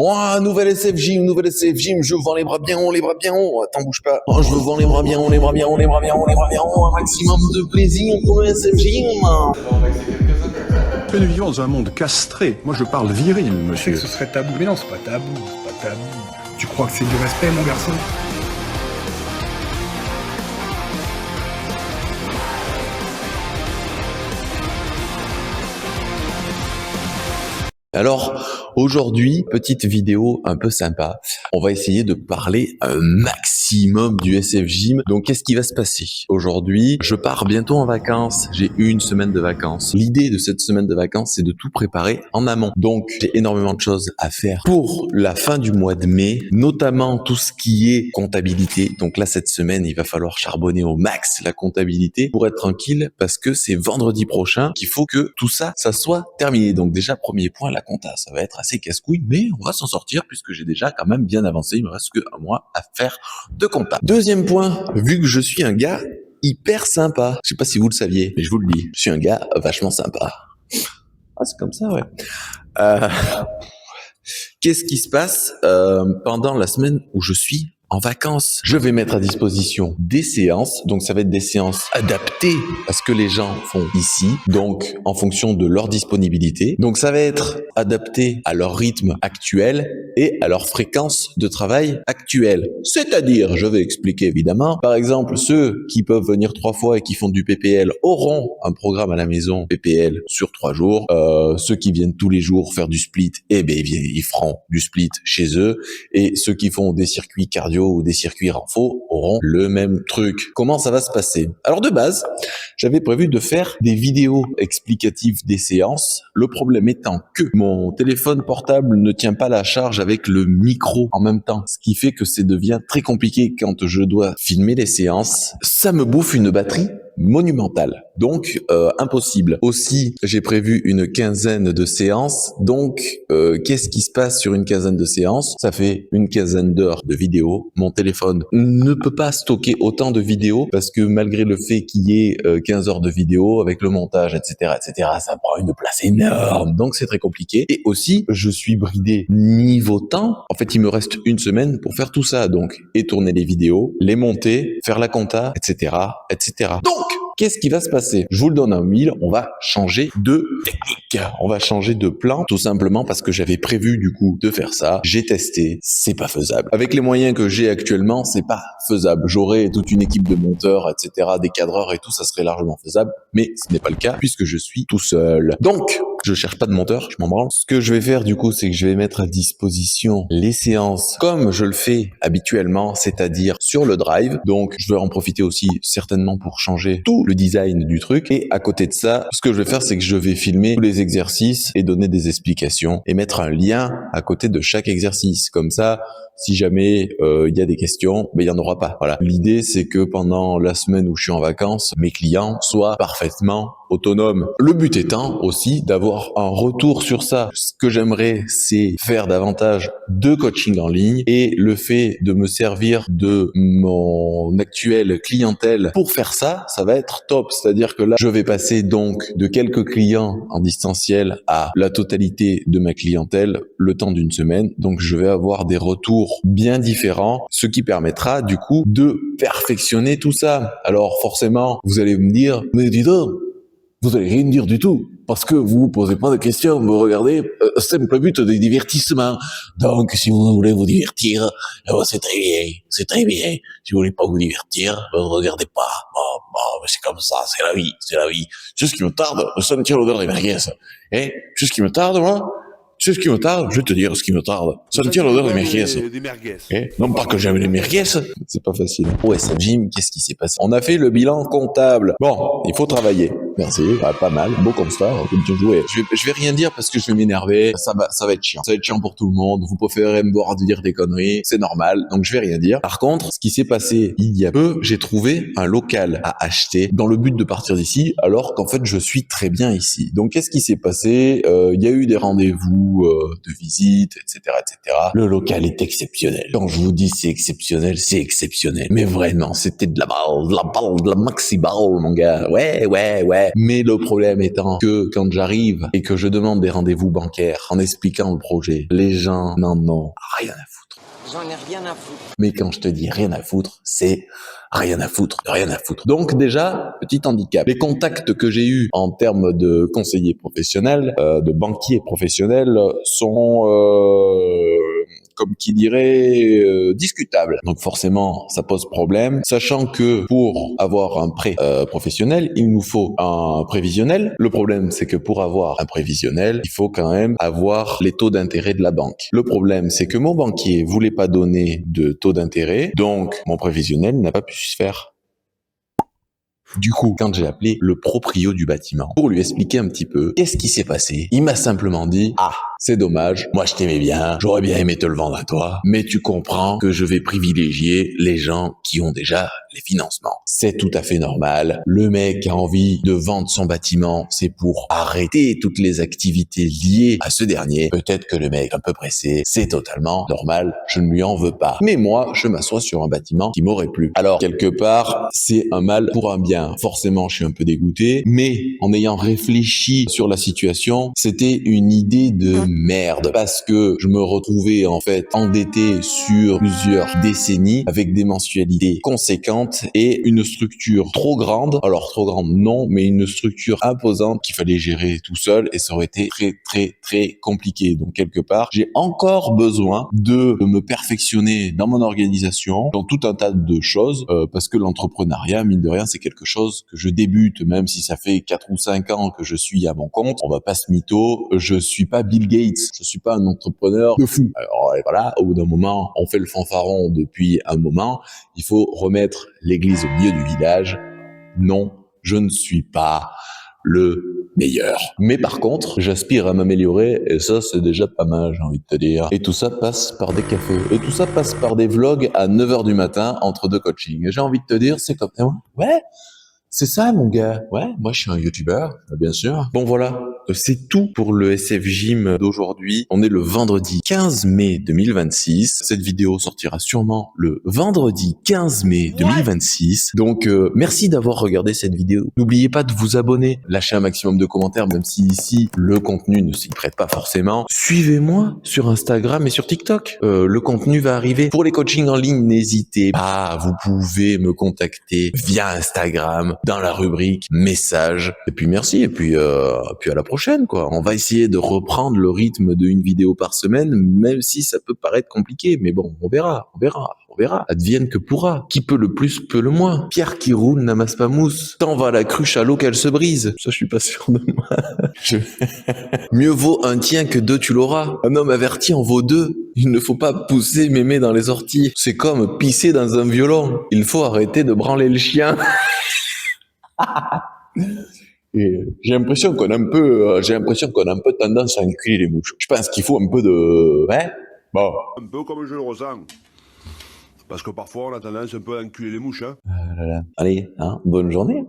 Oh, nouvelle SF Gym, je vends les bras bien haut, attends, bouge pas. Oh, je vends les bras bien haut, un maximum de plaisir pour le SF Gym. Nous vivons dans un monde castré. Moi, je parle viril, Je sais monsieur. que ce serait tabou, mais non, c'est pas tabou, c'est pas tabou. Tu crois que c'est du respect, mon garçon? Alors, aujourd'hui, petite vidéo un peu sympa. On va essayer de parler un maximum du SF Gym. Donc, qu'est-ce qui va se passer? Aujourd'hui, je pars bientôt en vacances. J'ai une semaine de vacances. L'idée de cette semaine de vacances, c'est de tout préparer en amont. Donc, j'ai énormément de choses à faire pour la fin du mois de mai, notamment tout ce qui est comptabilité. Donc là, cette semaine, il va falloir charbonner au max la comptabilité pour être tranquille parce que c'est vendredi prochain qu'il faut que tout ça, ça soit terminé. Donc déjà, premier point, la compta, ça va être assez casse-couille, mais on va s'en sortir puisque j'ai déjà quand même bien avancé. Il me reste que un mois à faire de compta. Deuxième point, vu que je suis un gars hyper sympa, je sais pas si vous le saviez, mais je vous le dis, je suis un gars vachement sympa. Ah, c'est comme ça, ouais. Euh, Qu'est-ce qui se passe pendant la semaine où je suis en vacances? Je vais mettre à disposition des séances, donc ça va être des séances adaptées à ce que les gens font ici, donc en fonction de leur disponibilité. Donc ça va être adapté à leur rythme actuel et à leur fréquence de travail actuelle. C'est-à-dire, je vais expliquer évidemment, par exemple, ceux qui peuvent venir 3 fois et qui font du PPL auront un programme à la maison PPL sur 3 jours. Ceux qui viennent tous les jours faire du split, eh ben ils feront du split chez eux. Et ceux qui font des circuits cardio ou des circuits renfo auront le même truc. Comment ça va se passer? Alors de base, j'avais prévu de faire des vidéos explicatives des séances. Le problème étant que mon téléphone portable ne tient pas la charge avec le micro en même temps, ce qui fait que ça devient très compliqué quand je dois filmer les séances. Ça me bouffe une batterie monumentale, donc impossible. Aussi, j'ai prévu une quinzaine de séances, donc qu'est-ce qui se passe sur une quinzaine de séances? Ça fait une quinzaine d'heures de vidéos. Mon téléphone ne peut pas stocker autant de vidéos parce que malgré le fait qu'il y ait 15 heures de vidéos avec le montage, etc., ça prend une place énorme, donc c'est très compliqué. Et aussi, je suis bridé niveau temps. En fait, il me reste une semaine pour faire tout ça, donc et tourner les vidéos, les monter, faire la compta, etc. Donc, qu'est-ce qui va se passer? Je vous le donne en mille, on va changer de technique. On va changer de plan, tout simplement parce que j'avais prévu du coup de faire ça. J'ai testé, c'est pas faisable. Avec les moyens que j'ai actuellement, c'est pas faisable. J'aurais toute une équipe de monteurs, etc., des cadreurs et tout, ça serait largement faisable, mais ce n'est pas le cas puisque je suis tout seul. Donc, je cherche pas de monteur, je m'en branle. Ce que je vais faire du coup, c'est que je vais mettre à disposition les séances comme je le fais habituellement, c'est-à-dire sur le drive. Donc, je vais en profiter aussi certainement pour changer tout le design du truc. Et à côté de ça, ce que je vais faire, c'est que je vais filmer tous les exercices et donner des explications et mettre un lien à côté de chaque exercice. Comme ça, si jamais il y a des questions, il y en aura pas. Voilà. L'idée, c'est que pendant la semaine où je suis en vacances, mes clients soient parfaitement autonomes. Le but étant aussi d'avoir un retour sur ça. Ce que j'aimerais, c'est faire davantage de coaching en ligne et le fait de me servir de mon actuelle clientèle pour faire ça, ça va être top. C'est-à-dire que là, je vais passer donc de quelques clients en distanciel à la totalité de ma clientèle le temps d'une semaine. Donc, je vais avoir des retours bien différents, ce qui permettra du coup de perfectionner tout ça. Alors forcément, vous allez me dire, mais dis donc, vous allez rien dire du tout, parce que vous vous posez pas de questions, vous regardez simple but de divertissement. Donc, si vous voulez vous divertir, c'est très bien. Si vous voulez pas vous divertir, ne regardez pas. Bon, c'est comme ça, c'est la vie. C'est ce qui me tarde de sentir l'odeur des merguez. C'est ce qui me tarde, moi. C'est ce qui me tarde, je vais te dire ce qui me tarde. Sentir l'odeur des merguez. Non pas que j'aime les merguez. C'est pas facile. Ouais, ça Jim, qu'est-ce qui s'est passé? On a fait le bilan comptable. Bon, il faut travailler. Merci, pas mal, beau constat, comme tu jouais. Je vais rien dire parce que je vais m'énerver. Ça va être chiant. Ça va être chiant pour tout le monde. Vous préférez me voir dire des conneries, c'est normal. Donc je vais rien dire. Par contre, ce qui s'est passé il y a peu, j'ai trouvé un local à acheter dans le but de partir d'ici, alors qu'en fait je suis très bien ici. Donc qu'est-ce qui s'est passé? Il y a eu des rendez-vous de visite, etc., etc. Le local est exceptionnel. Quand je vous dis c'est exceptionnel, c'est exceptionnel. Mais vraiment, c'était de la balle, de la maxi balle, mon gars. Ouais. Ouais, mais le problème étant que quand j'arrive et que je demande des rendez-vous bancaires en expliquant le projet, les gens n'en ont rien à foutre. J'en ai rien à foutre. Mais quand je te dis rien à foutre, c'est rien à foutre, de rien à foutre. Donc déjà, petit handicap. Les contacts que j'ai eus en termes de conseillers professionnels, de banquiers professionnels, sont, comme qui dirait, discutables. Donc forcément, ça pose problème, sachant que pour avoir un prêt professionnel, il nous faut un prévisionnel. Le problème, c'est que pour avoir un prévisionnel, il faut quand même avoir les taux d'intérêt de la banque. Le problème, c'est que mon banquier voulait pas donner de taux d'intérêt, donc mon prévisionnel n'a pas pu se faire. Du coup, quand j'ai appelé le proprio du bâtiment pour lui expliquer un petit peu qu'est-ce qui s'est passé, il m'a simplement dit « Ah, c'est dommage, moi je t'aimais bien, j'aurais bien aimé te le vendre à toi, mais tu comprends que je vais privilégier les gens qui ont déjà les financements. C'est tout à fait normal, le mec a envie de vendre son bâtiment, c'est pour arrêter toutes les activités liées à ce dernier. Peut-être que le mec est un peu pressé, c'est totalement normal, je ne lui en veux pas. Mais moi, je m'assois sur un bâtiment qui m'aurait plu. Alors, quelque part, c'est un mal pour un bien. Forcément, je suis un peu dégoûté, mais en ayant réfléchi sur la situation, c'était une idée de merde parce que je me retrouvais en fait endetté sur plusieurs décennies avec des mensualités conséquentes et une structure trop grande. Alors trop grande non, mais une structure imposante qu'il fallait gérer tout seul et ça aurait été très compliqué. Donc quelque part, j'ai encore besoin de me perfectionner dans mon organisation, dans tout un tas de choses parce que l'entrepreneuriat, mine de rien, c'est quelque chose que je débute, même si ça fait 4 ou 5 ans que je suis à mon compte. On va pas se mytho, je suis pas Bill Gates, je suis pas un entrepreneur de fou. Alors voilà, au bout d'un moment, on fait le fanfaron depuis un moment, il faut remettre l'église au milieu du village. Non, je ne suis pas le meilleur. Mais par contre, j'aspire à m'améliorer et ça, c'est déjà pas mal, j'ai envie de te dire. Et tout ça passe par des cafés. Et tout ça passe par des vlogs à 9h du matin entre deux coachings. Et j'ai envie de te dire, c'est comme... Ouais, c'est ça, mon gars. Ouais, moi, je suis un youtubeur, bien sûr. Bon, voilà. C'est tout pour le SF Gym d'aujourd'hui. On est le vendredi 15 mai 2026. Cette vidéo sortira sûrement le vendredi 15 mai 2026. Donc, merci d'avoir regardé cette vidéo. N'oubliez pas de vous abonner, lâcher un maximum de commentaires, même si ici, le contenu ne s'y prête pas forcément. Suivez-moi sur Instagram et sur TikTok. Le contenu va arriver. Pour les coachings en ligne, n'hésitez pas. Vous pouvez me contacter via Instagram dans la rubrique messages. Et puis merci. Et puis à la prochaine. Quoi. On va essayer de reprendre le rythme d'une vidéo par semaine, même si ça peut paraître compliqué. Mais bon, on verra. Advienne que pourra. Qui peut le plus, peut le moins. Pierre qui roule n'amasse pas mousse. Tant va la cruche à l'eau qu'elle se brise. Ça, je suis pas sûr de moi. Mieux vaut un tien que deux, tu l'auras. Un homme averti en vaut deux. Il ne faut pas pousser mémé dans les orties. C'est comme pisser dans un violon. Il faut arrêter de branler le chien. Et j'ai l'impression qu'on a un peu tendance à enculer les mouches. Je pense qu'il faut un peu de, ouais, bon. Un peu comme je le ressens. Parce que parfois, on a tendance un peu à enculer les mouches, hein. Allez, hein, bonne journée.